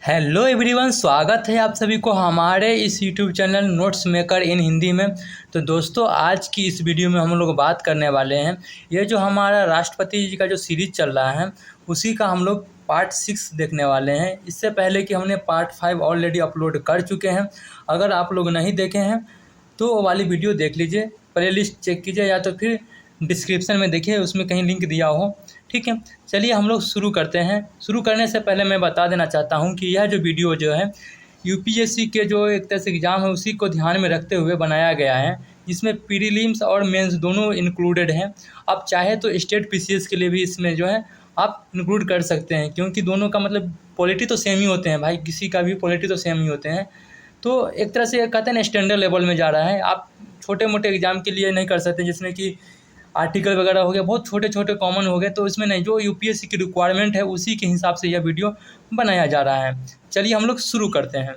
Hello everyone, स्वागत है आप सभी को हमारे इस यूट्यूब चैनल नोट्स मेकर इन हिंदी में। तो दोस्तों, आज की इस वीडियो में हम लोग बात करने वाले हैं, ये जो हमारा राष्ट्रपति जी का जो सीरीज चल रहा है उसी का हम लोग पार्ट 6 देखने वाले हैं। इससे पहले कि हमने पार्ट 5 ऑलरेडी अपलोड कर चुके हैं। अगर आप लोग नहीं देखे हैं तो वो वाली वीडियो देख लीजिए, प्लेलिस्ट चेक कीजिए या तो फिर डिस्क्रिप्शन में देखिए, उसमें कहीं लिंक दिया हो। ठीक है, चलिए हम लोग शुरू करते हैं। शुरू करने से पहले मैं बता देना चाहता हूं कि यह जो वीडियो जो है यूपीएससी के जो एक तरह से एग्ज़ाम है उसी को ध्यान में रखते हुए बनाया गया है, जिसमें प्रीलिम्स और मेंस दोनों इंक्लूडेड हैं। आप चाहे तो स्टेट पीसीएस के लिए भी इसमें जो है आप इंक्लूड कर सकते हैं, क्योंकि दोनों का मतलब पॉलिटी तो सेम ही होते हैं भाई, किसी का भी पॉलिटी तो सेम ही होते हैं। तो एक तरह से कहते हैं ना, स्टैंडर्ड लेवल में जा रहा है। आप छोटे मोटे एग्ज़ाम के लिए नहीं कर सकते, जिसमें कि आर्टिकल वगैरह हो गया, बहुत छोटे छोटे कॉमन हो गए, तो इसमें नहीं, जो यूपीएससी की रिक्वायरमेंट है उसी के हिसाब से यह वीडियो बनाया जा रहा है। चलिए हम लोग शुरू करते हैं।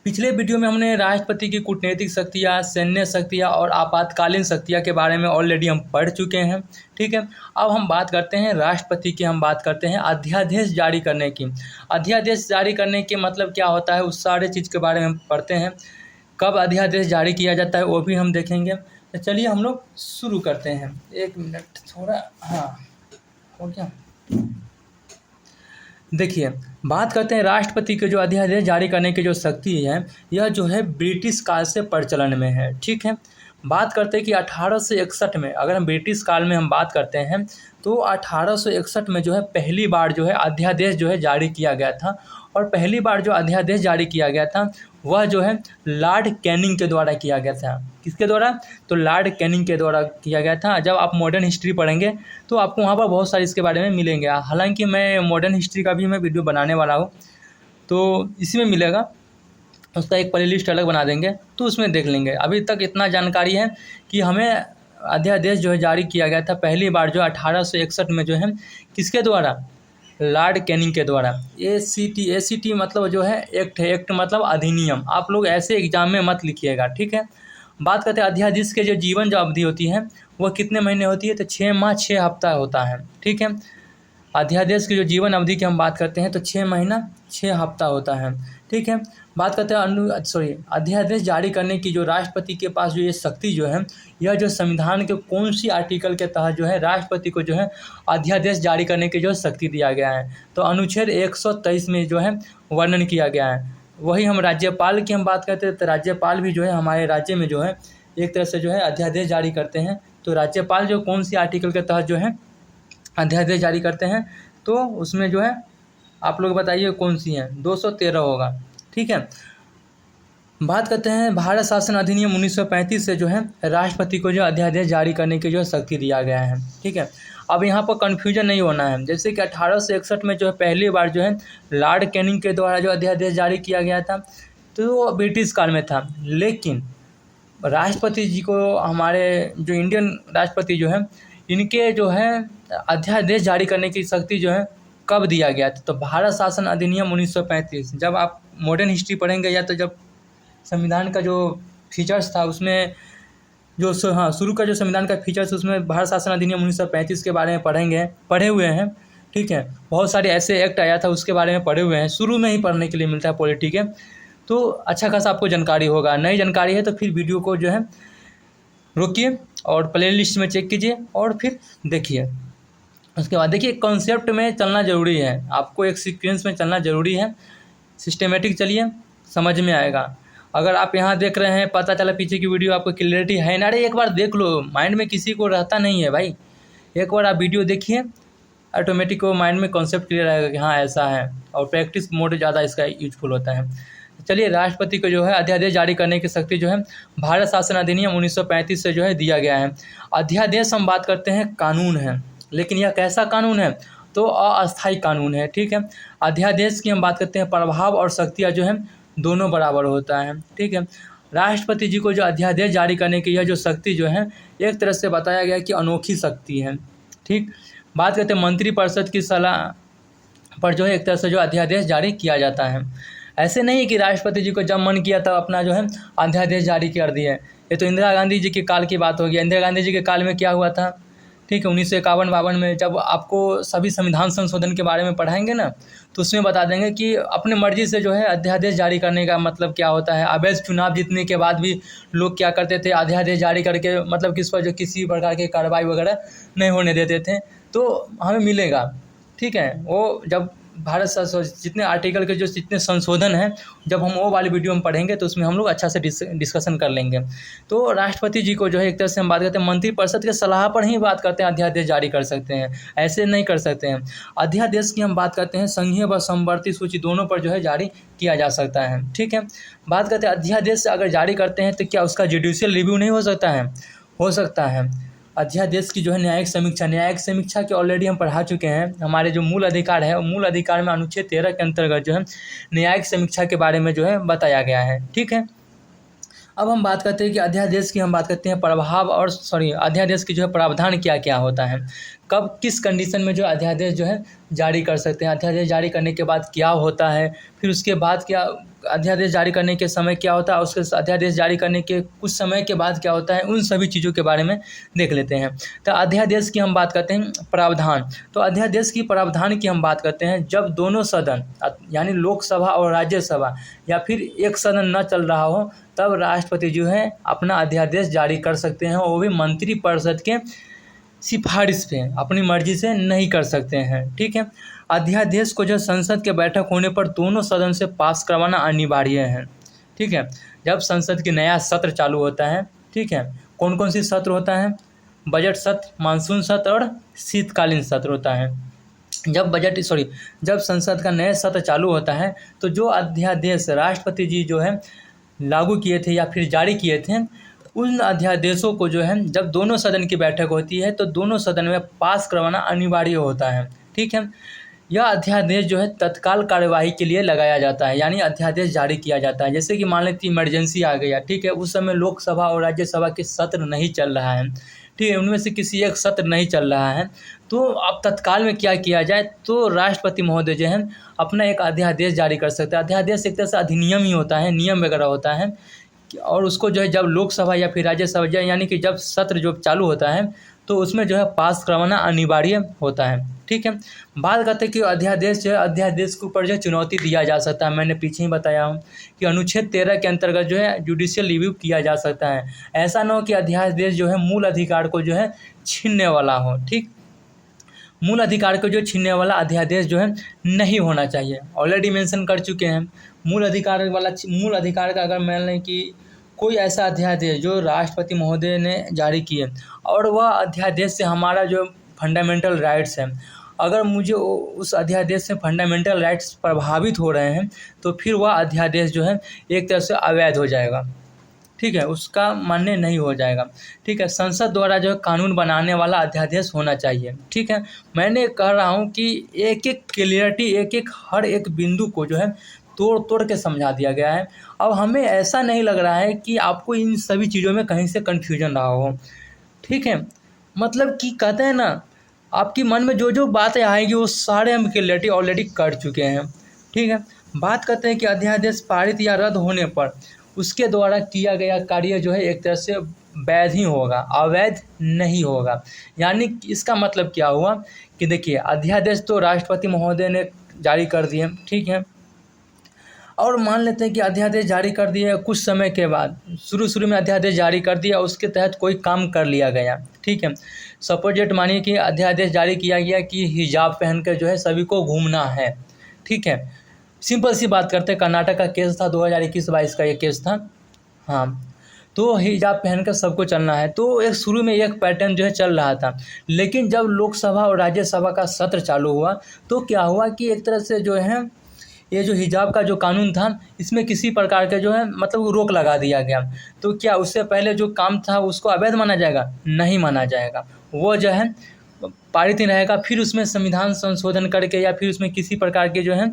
पिछले वीडियो में हमने राष्ट्रपति की कूटनीतिक शक्तियाँ, सैन्य शक्तियाँ और आपातकालीन शक्तियाँ के बारे में ऑलरेडी हम पढ़ चुके हैं। ठीक है, अब हम बात करते हैं राष्ट्रपति की। हम बात करते हैं अध्यादेश जारी करने की। अध्यादेश जारी करने के मतलब क्या होता है, उस सारे चीज़ के बारे में हम पढ़ते हैं। कब अध्यादेश जारी किया जाता है वो भी हम देखेंगे। तो चलिए हम लोग शुरू करते हैं। एक मिनट, थोड़ा हो गया। देखिए, बात करते हैं राष्ट्रपति के जो अध्यादेश जारी करने की जो शक्ति है, यह जो है ब्रिटिश काल से प्रचलन में है। ठीक है, बात करते हैं कि 1861 में, अगर हम ब्रिटिश काल में हम बात करते हैं तो 1861 में जो है पहली बार जो है अध्यादेश जो है जारी किया गया था। और पहली बार जो अध्यादेश जारी किया गया था वह जो है लॉर्ड कैनिंग के द्वारा किया गया था। किसके द्वारा? तो लॉर्ड कैनिंग के द्वारा किया गया था। जब आप मॉडर्न हिस्ट्री पढ़ेंगे तो आपको वहाँ पर बहुत सारे इसके बारे में मिलेंगे। हालांकि मैं मॉडर्न हिस्ट्री का भी मैं वीडियो बनाने वाला हूँ, तो इसी में मिलेगा। उसका एक प्लेलिस्ट अलग बना देंगे तो उसमें देख लेंगे। अभी तक इतना जानकारी है कि हमें अध्यादेश जो है जारी किया गया था पहली बार जो 1861 में, जो है किसके द्वारा? लॉर्ड कैनिंग के द्वारा। एसीटी मतलब जो है एक्ट मतलब अधिनियम। आप लोग ऐसे एग्जाम में मत लिखिएगा, ठीक है। बात करते हैं अध्यादेश के जो जीवन जो अवधि होती है वह कितने महीने होती है? तो 6 माह 6 हफ्ता होता है। ठीक है, अध्यादेश की जो जीवन अवधि की हम बात करते हैं तो 6 महीना 6 हफ्ता होता है। ठीक है, बात करते हैं अध्यादेश जारी करने की जो राष्ट्रपति के पास जो ये शक्ति जो है, यह जो संविधान के कौन सी आर्टिकल के तहत जो है राष्ट्रपति को जो है अध्यादेश जारी करने की जो शक्ति दिया गया है? तो अनुच्छेद 123 में जो है वर्णन किया गया है। वही हम राज्यपाल की हम बात करते हैं तो राज्यपाल भी जो है हमारे राज्य में जो है एक तरह से जो है अध्यादेश जारी करते हैं। तो राज्यपाल जो कौन सी आर्टिकल के तहत जो है अध्यादेश जारी करते हैं, तो उसमें जो है आप लोग बताइए कौन सी है? 213 होगा। ठीक है, बात करते हैं भारत शासन अधिनियम 1935 से जो है राष्ट्रपति को जो अध्यादेश जारी करने की जो शक्ति दिया गया है। ठीक है, अब यहाँ पर कन्फ्यूजन नहीं होना है। जैसे कि 1861 में जो है पहली बार जो है लॉर्ड कैनिंग के द्वारा जो अध्यादेश जारी किया गया था, तो वो ब्रिटिश काल में था। लेकिन राष्ट्रपति जी को, हमारे जो इंडियन राष्ट्रपति जो है, इनके जो है अध्यादेश जारी करने की शक्ति जो है कब दिया गया था? तो भारत शासन अधिनियम 1935। जब आप मॉडर्न हिस्ट्री पढ़ेंगे या तो जब संविधान का जो फीचर्स था उसमें जो शुरू का जो संविधान का फीचर्स उसमें भारत शासन अधिनियम 1935 के बारे में पढ़े हुए हैं। ठीक है, बहुत सारे ऐसे एक्ट आया था उसके बारे में पढ़े हुए हैं। शुरू में ही पढ़ने के लिए मिलता है पॉलिटी के, तो अच्छा खासा आपको जानकारी होगा। नई जानकारी है तो फिर वीडियो को जो है रोकिए और प्ले लिस्ट में चेक कीजिए और फिर देखिए। उसके बाद देखिए, कॉन्सेप्ट में चलना ज़रूरी है, आपको एक सीक्वेंस में चलना ज़रूरी है। सिस्टमेटिक चलिए, समझ में आएगा। अगर आप यहाँ देख रहे हैं, पता चला पीछे की वीडियो आपको क्लियरिटी है ना, अरे एक बार देख लो, माइंड में किसी को रहता नहीं है भाई। एक बार आप वीडियो देखिए, ऑटोमेटिक वो माइंड में कॉन्सेप्ट क्लियर आएगा कि हाँ ऐसा है, और प्रैक्टिस मोड ज़्यादा इसका यूजफुल होता है। चलिए, राष्ट्रपति को जो है अध्यादेश जारी करने की शक्ति जो है भारत शासन अधिनियम 1935 से जो है दिया गया है। अध्यादेश हम बात करते हैं कानून है, लेकिन यह कैसा कानून है? तो अस्थायी कानून है। ठीक है, अध्यादेश की हम बात करते हैं प्रभाव और शक्तियाँ जो है दोनों बराबर होता है। ठीक है, राष्ट्रपति जी को जो अध्यादेश जारी करने की यह जो शक्ति जो है एक तरह से बताया गया कि अनोखी शक्ति है। ठीक, बात करते हैं मंत्रिपरिषद की सलाह पर जो है एक तरह से जो अध्यादेश जारी किया जाता है। ऐसे नहीं है कि राष्ट्रपति जी को जब मन किया तब अपना जो है अध्यादेश जारी कर दिए। ये तो इंदिरा गांधी जी के काल की बात होगी। इंदिरा गांधी जी के काल में क्या हुआ था? ठीक है। 1951-52 में जब आपको सभी संविधान संशोधन के बारे में पढ़ाएंगे ना, तो उसमें बता देंगे कि अपने मर्जी से जो है अध्यादेश जारी करने का मतलब क्या होता है। अवैध चुनाव जीतने के बाद भी लोग क्या करते थे, अध्यादेश जारी करके मतलब किस पर जो किसी प्रकार की कार्रवाई वगैरह नहीं होने देते थे, तो हमें मिलेगा। ठीक है, वो जब भारत जितने आर्टिकल के जो जितने संशोधन हैं, जब हम वो वाली वीडियो में पढ़ेंगे तो उसमें हम लोग अच्छा से डिस्कशन कर लेंगे। तो राष्ट्रपति जी को जो है एक तरह से हम बात करते हैं मंत्रिपरिषद के सलाह पर ही बात करते हैं, अध्यादेश जारी कर सकते हैं, ऐसे नहीं कर सकते हैं। अध्यादेश की हम बात करते हैं संघीय व समवर्ती सूची दोनों पर जो है जारी किया जा सकता है। ठीक है, बात करते हैं अध्यादेश अगर जारी करते हैं तो क्या उसका जुडिशियल रिव्यू नहीं हो सकता है? हो सकता है। अध्यादेश की जो है न्यायिक समीक्षा के ऑलरेडी हम पढ़ा चुके हैं। हमारे जो मूल अधिकार है, मूल अधिकार में अनुच्छेद 13 के अंतर्गत जो है न्यायिक समीक्षा के बारे में जो है बताया गया है। ठीक है, अब हम बात करते हैं कि अध्यादेश की हम बात करते हैं प्रभाव और अध्यादेश की जो है प्रावधान क्या क्या होता है, कब किस कंडीशन में जो अध्यादेश जो है जारी कर सकते हैं, अध्यादेश जारी करने के बाद क्या होता है, फिर उसके बाद क्या अध्यादेश जारी करने के समय क्या होता है, उसके अध्यादेश जारी करने के कुछ समय के बाद क्या होता है, उन सभी चीज़ों के बारे में देख लेते हैं। तो अध्यादेश की हम बात करते हैं प्रावधान। तो अध्यादेश की प्रावधान की हम बात करते हैं जब दोनों सदन यानी लोकसभा और राज्यसभा या फिर एक सदन न चल रहा हो, तब राष्ट्रपति जो है अपना अध्यादेश जारी कर सकते हैं, वो भी मंत्रिपरिषद के सिफारिश पे, अपनी मर्जी से नहीं कर सकते हैं। ठीक है, अध्यादेश को जो संसद के बैठक होने पर दोनों सदन से पास करवाना अनिवार्य है। ठीक है, जब संसद की नया सत्र चालू होता है, ठीक है, कौन कौन सी सत्र होता है? बजट सत्र, मानसून सत्र और शीतकालीन सत्र होता है। जब संसद का नया सत्र चालू होता है तो जो अध्यादेश राष्ट्रपति जी जो है लागू किए थे या फिर जारी किए थे, उन अध्यादेशों को जो है जब दोनों सदन की बैठक होती है तो दोनों सदन में पास करवाना अनिवार्य होता है। ठीक है, यह अध्यादेश जो है तत्काल कार्यवाही के लिए लगाया जाता है, यानी अध्यादेश जारी किया जाता है। जैसे कि मान लेते इमरजेंसी आ गया, ठीक है, उस समय लोकसभा और राज्यसभा के सत्र नहीं चल रहा है, ठीक है, उनमें से किसी एक सत्र नहीं चल रहा है, तो अब तत्काल में क्या किया जाए, तो राष्ट्रपति महोदय जो है अपना एक अध्यादेश जारी कर सकते हैं। अध्यादेश एक तरह से अधिनियम ही होता है, नियम वगैरह होता है, और उसको जो है जब लोकसभा या फिर राज्यसभा यानी कि जब सत्र जो चालू होता है तो उसमें जो है पास करवाना अनिवार्य होता है। ठीक है, बात करते हैं कि अध्यादेश जो है, अध्यादेश के ऊपर जो है चुनौती दिया जा सकता है। मैंने पीछे ही बताया हूँ कि अनुच्छेद 13 के अंतर्गत जो है जुडिशियल रिव्यू किया जा सकता है। ऐसा ना हो कि अध्यादेश जो है मूल अधिकार को जो है छीनने वाला हो। ठीक, मूल अधिकार को जो छीनने वाला अध्यादेश जो है नहीं होना चाहिए। ऑलरेडी मेंशन कर चुके हैं मूल अधिकार का अगर मान लें कि कोई ऐसा अध्यादेश जो राष्ट्रपति महोदय ने जारी किए और वह अध्यादेश से हमारा जो फंडामेंटल राइट्स हैं, अगर मुझे उस अध्यादेश से फंडामेंटल राइट्स प्रभावित हो रहे हैं तो फिर वह अध्यादेश जो है एक तरह से अवैध हो जाएगा। ठीक है, उसका मान्य नहीं हो जाएगा। ठीक है, संसद द्वारा जो है कानून बनाने वाला अध्यादेश होना चाहिए। ठीक है, मैंने कह रहा हूँ कि एक एक क्लियरिटी, हर एक बिंदु को जो है तोड़ तोड़ के समझा दिया गया है। अब हमें ऐसा नहीं लग रहा है कि आपको इन सभी चीज़ों में कहीं से कन्फ्यूजन रहा हो। ठीक है, मतलब कि कहते हैं ना, आपकी मन में जो जो बातें आएंगी वो सारे हम क्लियरिटी ऑलरेडी कर चुके हैं। ठीक है, बात करते हैं कि अध्यादेश पारित या रद्द होने पर उसके द्वारा किया गया कार्य जो है एक तरह से वैध ही होगा, अवैध नहीं होगा। यानी इसका मतलब क्या हुआ कि देखिए, अध्यादेश तो राष्ट्रपति महोदय ने जारी कर दिए, ठीक है, और मान लेते हैं कि अध्यादेश जारी कर दिए, कुछ समय के बाद शुरू में अध्यादेश जारी कर दिया, उसके तहत कोई काम कर लिया गया। ठीक है, सपोजेट मानिए कि अध्यादेश जारी किया गया कि हिजाब पहनकर जो है सभी को घूमना है। ठीक है, सिंपल सी बात करते हैं, कर्नाटक का केस था 2021-22 का ये केस था। हाँ, तो हिजाब पहनकर सबको चलना है, तो एक शुरू में एक पैटर्न जो है चल रहा था। लेकिन जब लोकसभा और राज्यसभा का सत्र चालू हुआ तो क्या हुआ कि एक तरह से जो है ये जो हिजाब का जो कानून था इसमें किसी प्रकार के जो है मतलब रोक लगा दिया गया। तो क्या उससे पहले जो काम था उसको अवैध माना जाएगा? नहीं माना जाएगा, वो जो है पारित ही रहेगा। फिर उसमें संविधान संशोधन करके या फिर उसमें किसी प्रकार के जो है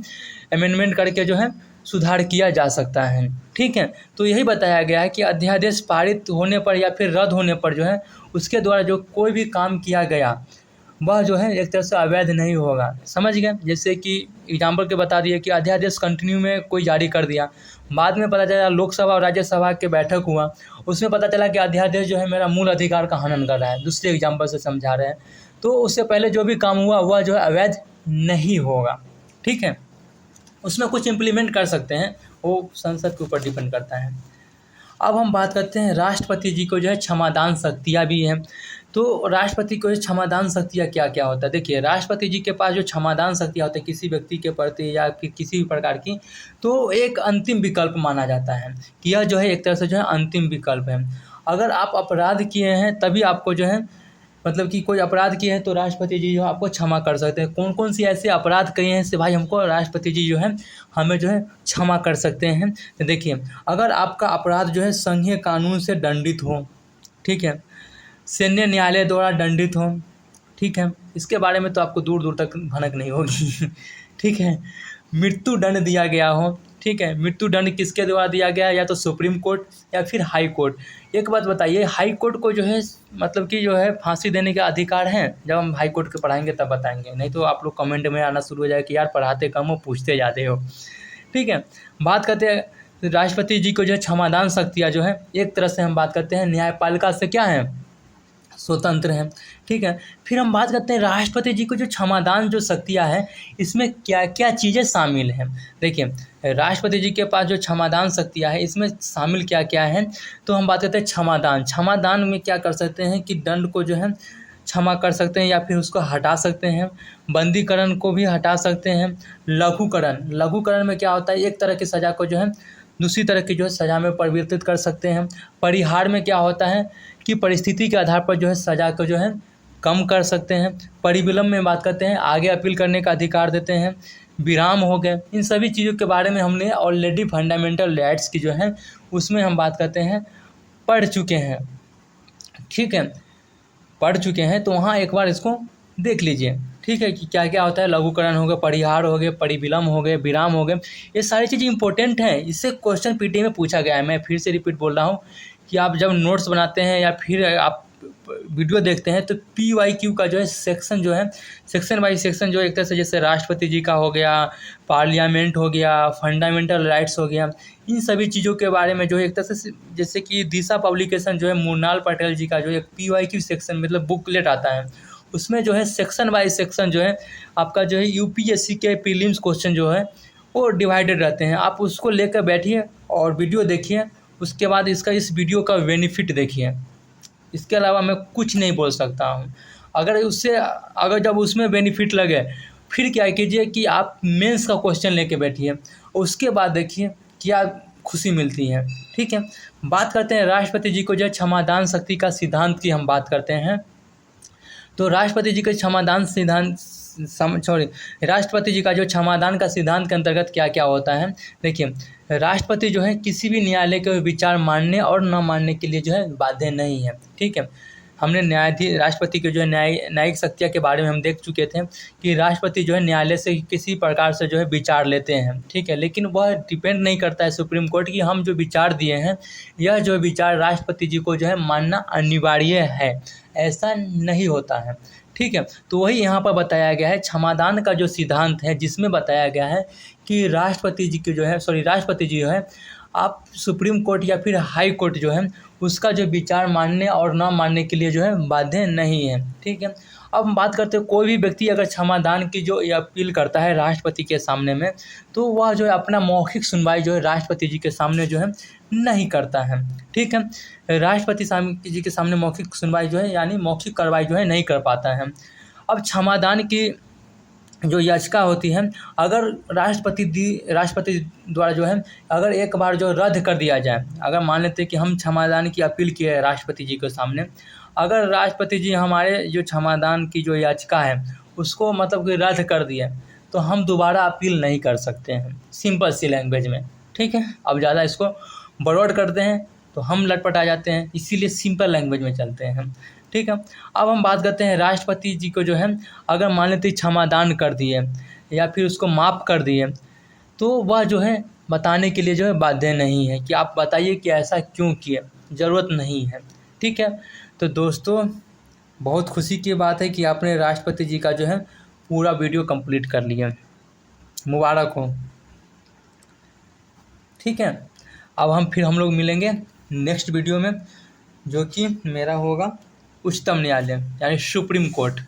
अमेंडमेंट करके जो है सुधार किया जा सकता है। ठीक है, तो यही बताया गया है कि अध्यादेश पारित होने पर या फिर रद्द होने पर जो है उसके द्वारा जो कोई भी काम किया गया वह जो है एक तरह से अवैध नहीं होगा। समझ गए? जैसे कि एग्जाम्पल के बता दिए कि अध्यादेश कंटिन्यू में कोई जारी कर दिया, बाद में पता चला लोकसभा और राज्यसभा के बैठक हुआ, उसमें पता चला कि अध्यादेश जो है मेरा मूल अधिकार का हनन कर रहा है, दूसरे एग्जाम्पल से समझा रहे हैं, तो उससे पहले जो भी काम हुआ वह जो है अवैध नहीं होगा। ठीक है, उसमें कुछ इम्प्लीमेंट कर सकते हैं, वो संसद के ऊपर डिपेंड करता है। अब हम बात करते हैं राष्ट्रपति जी को जो है क्षमादान शक्तियाँ भी हैं। तो राष्ट्रपति को क्षमादान शक्तियाँ क्या क्या होता है? देखिए, राष्ट्रपति जी के पास जो क्षमादान शक्तियाँ होती है किसी व्यक्ति के प्रति या फिर किसी भी प्रकार की, तो एक अंतिम विकल्प माना जाता है कि यह जो है एक तरह से जो है अंतिम विकल्प है। अगर आप अपराध किए हैं तभी आपको जो है मतलब कि कोई अपराध किए हैं तो राष्ट्रपति जी जो है आपको क्षमा कर सकते हैं। कौन कौन सी ऐसे अपराध किए हैं से भाई हमको राष्ट्रपति जी जो है हमें जो है क्षमा कर सकते हैं। तो देखिए, अगर आपका अपराध जो है संघीय कानून से दंडित हो, ठीक है, सैन्य न्यायालय द्वारा दंडित हो, ठीक है, इसके बारे में तो आपको दूर दूर तक भनक नहीं होगी। ठीक है, मृत्यु दंड दिया गया हो, ठीक है, मृत्यु दंड किसके द्वारा दिया गया, या तो सुप्रीम कोर्ट या फिर हाई कोर्ट। एक बात बताइए, हाई कोर्ट को जो है मतलब कि जो है फांसी देने का अधिकार है? जब हम हाई कोर्ट के पढ़ाएंगे तब बताएंगे, नहीं तो आप लोग कमेंट में आना शुरू हो जाए कि यार पढ़ाते कम हो पूछते ज़्यादा हो। ठीक है, बात करते हैं राष्ट्रपति जी को जो है क्षमादान शक्तियाँ जो है एक तरह से हम बात करते हैं न्यायपालिका से क्या है, स्वतंत्र हैं। ठीक है, फिर हम बात करते हैं राष्ट्रपति जी को जो क्षमादान जो शक्तियाँ हैं इसमें क्या क्या चीज़ें शामिल हैं। देखिए, राष्ट्रपति जी के पास जो क्षमादान शक्तियाँ हैं इसमें शामिल क्या क्या हैं, तो हम बात करते हैं क्षमादान। क्षमादान में क्या कर सकते हैं कि दंड को जो है क्षमा कर सकते हैं या फिर उसको हटा सकते हैं, बंदीकरण को भी हटा सकते हैं। लघुकरण में क्या होता है, एक तरह की सज़ा को जो है दूसरी तरह की जो है सज़ा में परिवर्तित कर सकते हैं। परिहार में क्या होता है कि परिस्थिति के आधार पर जो है सज़ा को जो है कम कर सकते हैं। परिविलम्ब में बात करते हैं आगे अपील करने का अधिकार देते हैं। विराम हो गए, इन सभी चीज़ों के बारे में हमने ऑलरेडी फंडामेंटल राइट्स की जो है उसमें हम बात करते हैं पढ़ चुके हैं। ठीक है, पढ़ चुके हैं तो वहाँ एक बार इसको देख लीजिए। ठीक है, कि क्या क्या होता है, लघुकरण हो गए, परिहार हो गए, परिविलम्ब हो गए, विराम हो गए, ये सारी चीज़ें इंपॉर्टेंट हैं। इससे क्वेश्चन पीटीए में पूछा गया है। मैं फिर से रिपीट बोल रहा हूँ कि आप जब नोट्स बनाते हैं या फिर आप वीडियो देखते हैं तो PYQ का जो है सेक्शन जो है सेक्शन बाई सेक्शन जो एक तरह से जैसे राष्ट्रपति जी का हो गया, पार्लियामेंट हो गया, फंडामेंटल राइट्स हो गया, इन सभी चीज़ों के बारे में जो है एक तरह से जैसे कि दिशा पब्लिकेशन जो है मुन्नाल पटेल जी का जो एक PYQ सेक्शन मतलब बुकलेट आता है, उसमें जो है सेक्शन बाई सेक्शन जो है आपका जो है UPSC के प्रीलिम्स क्वेश्चन जो है वो डिवाइडेड रहते हैं। आप उसको लेकर बैठिए और वीडियो देखिए, उसके बाद इसका इस वीडियो का बेनिफिट देखिए। इसके अलावा मैं कुछ नहीं बोल सकता हूँ। अगर जब उसमें बेनिफिट लगे फिर क्या कीजिए कि आप मेंस का क्वेश्चन लेके बैठिए, उसके बाद देखिए क्या खुशी मिलती है। ठीक है, बात करते हैं राष्ट्रपति जी को जो क्षमादान शक्ति का सिद्धांत की हम बात करते हैं। तो राष्ट्रपति जी के क्षमादान राष्ट्रपति जी का जो क्षमादान का सिद्धांत के अंतर्गत क्या क्या होता है। देखिए, राष्ट्रपति जो है किसी भी न्यायालय के विचार मानने और न मानने के लिए जो है बाध्य नहीं है। ठीक है, हमने राष्ट्रपति के जो है न्यायिक शक्तियाँ के बारे में हम देख चुके थे कि राष्ट्रपति जो है न्यायालय से किसी प्रकार से जो है विचार लेते हैं। ठीक है, लेकिन वह डिपेंड नहीं करता है सुप्रीम कोर्ट की हम जो विचार दिए हैं यह जो विचार राष्ट्रपति जी को जो है मानना अनिवार्य है, ऐसा नहीं होता है। ठीक है, तो वही यहाँ पर बताया गया है क्षमादान का जो सिद्धांत है, जिसमें बताया गया है कि राष्ट्रपति जी जो है आप सुप्रीम कोर्ट या फिर हाई कोर्ट जो है उसका जो विचार मानने और ना मानने के लिए जो है बाध्य नहीं है। ठीक है, अब हम बात करते हैं कोई भी व्यक्ति अगर क्षमादान की जो अपील करता है राष्ट्रपति के सामने में, तो वह जो है अपना मौखिक सुनवाई जो है राष्ट्रपति जी के सामने जो है नहीं करता है। ठीक है, राष्ट्रपति जी के सामने मौखिक सुनवाई जो है यानी मौखिक कार्रवाई जो है नहीं कर पाता है। अब क्षमादान की जो याचिका होती है, अगर राष्ट्रपति द्वारा जो है अगर एक बार जो रद्द कर दिया जाए, अगर मान लेते हैं कि हम क्षमादान की अपील किए राष्ट्रपति जी के सामने, अगर राष्ट्रपति जी हमारे जो क्षमादान की जो याचिका है उसको मतलब कि रद्द कर दिए तो हम दोबारा अपील नहीं कर सकते हैं, सिंपल सी लैंग्वेज में। ठीक है, अब ज़्यादा इसको बड़बड़ करते हैं तो हम लटपट आ जाते हैं, इसीलिए सिंपल लैंग्वेज में चलते हैं। ठीक है, अब हम बात करते हैं राष्ट्रपति जी को जो है अगर मान लेते क्षमादान कर दिए या फिर उसको माफ़ कर दिए तो वह जो है बताने के लिए जो है बाध्य नहीं है कि आप बताइए कि ऐसा क्यों किए, ज़रूरत नहीं है। ठीक है, तो दोस्तों बहुत खुशी की बात है कि आपने राष्ट्रपति जी का जो है पूरा वीडियो कंप्लीट कर लिया, मुबारक हो। ठीक है, अब हम लोग मिलेंगे नेक्स्ट वीडियो में, जो कि मेरा होगा उच्चतम न्यायालय यानी सुप्रीम कोर्ट।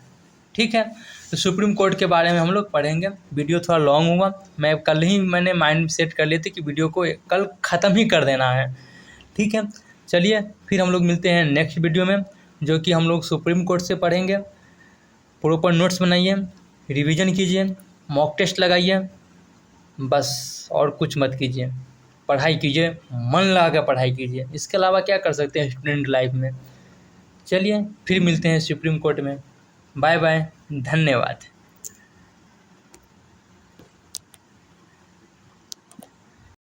ठीक है, तो सुप्रीम कोर्ट के बारे में हम लोग पढ़ेंगे। वीडियो थोड़ा लॉन्ग हुआ, मैंने माइंड सेट कर लिए थे कि वीडियो को कल ख़त्म ही कर देना है। ठीक है, चलिए फिर हम लोग मिलते हैं नेक्स्ट वीडियो में, जो कि हम लोग सुप्रीम कोर्ट से पढ़ेंगे। प्रॉपर नोट्स बनाइए, रिवीजन कीजिए, मॉक टेस्ट लगाइए, बस और कुछ मत कीजिए। पढ़ाई कीजिए, मन लगा कर पढ़ाई कीजिए, इसके अलावा क्या कर सकते हैं स्टूडेंट लाइफ में। चलिए फिर मिलते हैं सुप्रीम कोर्ट में। बाय बाय, धन्यवाद।